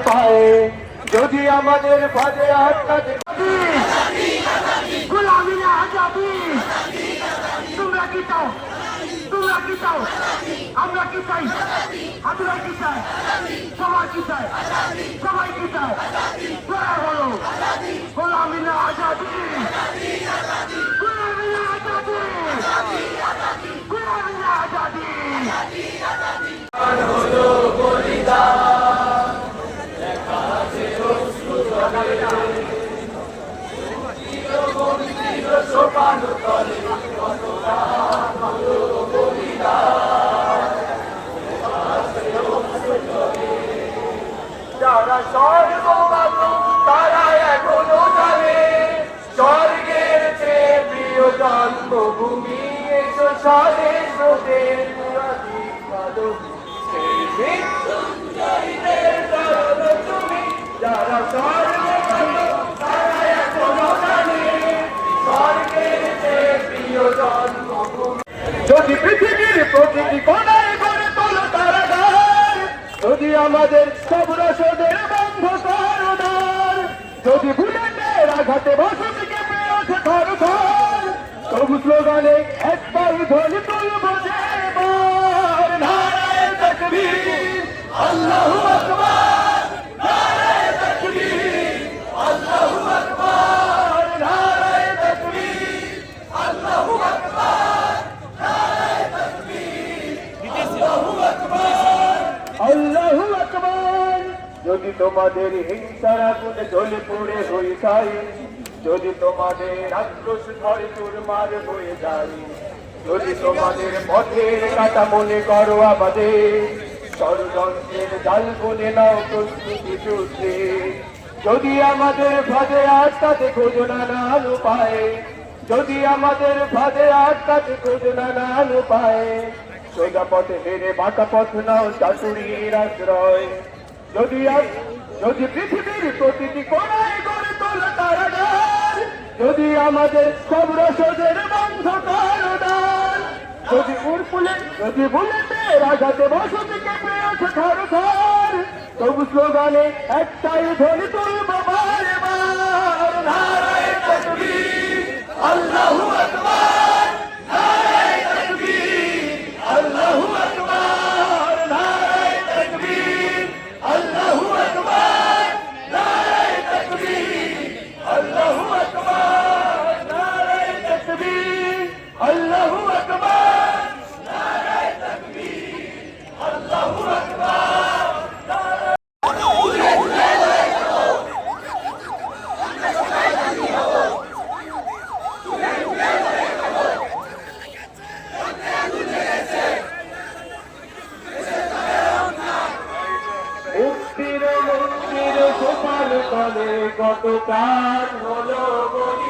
পায়ে যদি আমাদের ফাঁদে আটকাতে গোলামি না আজাদি তোমরা কি চাও তোমরা কি চাও আমরা কি চাই হাতুরা কি চাই সবাই কি চায় সবাই কি চায় তোরা বলো গোলামি না আজাদি গোলামি না আজাদি গোলামি না আজাদি যারা স্বর্গবাসী তারা এখনো জানে স্বর্গের চেয়ে প্রিয় জন্মভূমি এসো স্বদেশের যারা স্বর্গবাসী তারা এখনো জানে স্বর্গের চেয়ে প্রিয় জন্মভূমি যদি পৃথিবীর প্রতিটি কোণায় গড়ে তোলো তারা যদি আমাদের সব রসদের বন্ধ করদার যদি বুলেটের আঘাতে বসতিকে পেয়ে ওঠে ঘর ঘর তবু স্লোগানে একবার ধ্বনি তুলব যে এবার নারায়ে তাকবীর আল্লাহু আকবার নারায়ে তাকবীর আল্লাহু আকবার নারায়ে তাকবীর আল্লাহু আকবার নারায়ে তাকবীর আল্লাহু আকবার আল্লাহু আকবার যদি তোমাদের হিংসার আগুনে জ্বলে পড়ে হয়ে যায় যদি তোমাদের আক্রোশ ধরে চুরমার হয়ে যায় যদি তোমাদের পথের কাটা মনে করো আমাদের ষড়যন্ত্রের জাল বুনে নাও প্রস্তুতি যুদ্ধে যদি আমাদের ফাঁদে আটকাতে খোঁজো নানান উপায়ে যদি আমাদের ফাঁদে আটকাতে খোঁজো নানান উপায়ে সোজা পথে হেরে বাঁকা পথ নাও চাতুরীর আশ্রয় যদি পৃথিবীর প্রতিটি কোণায় গড়ে তোলো কারাগার যদি আমাদের সব রসদের বন্ধ করদার যদি বুলেটের আঘাতে বসতিকে পেয়ে ওঠে ঘর ঘর তবু স্লোগানে একটাই ধ্বনি তুলব বারে বার নারায়ে তাকবীর আল্লাহু আকবার নারায়ে তাকবীর আল্লাহু আকবার নারায়ে তাকবীর আল্লাহু আকবার নারায়ে তাকবীর আল্লাহু আকবার নারায়ে তাকবীর আল্লাহু আকবার নারায়ে তাকবীর আল্লাহু আকবার মুক্তির মন্দির গোপাল তলে কত প্রাণ হলো বলি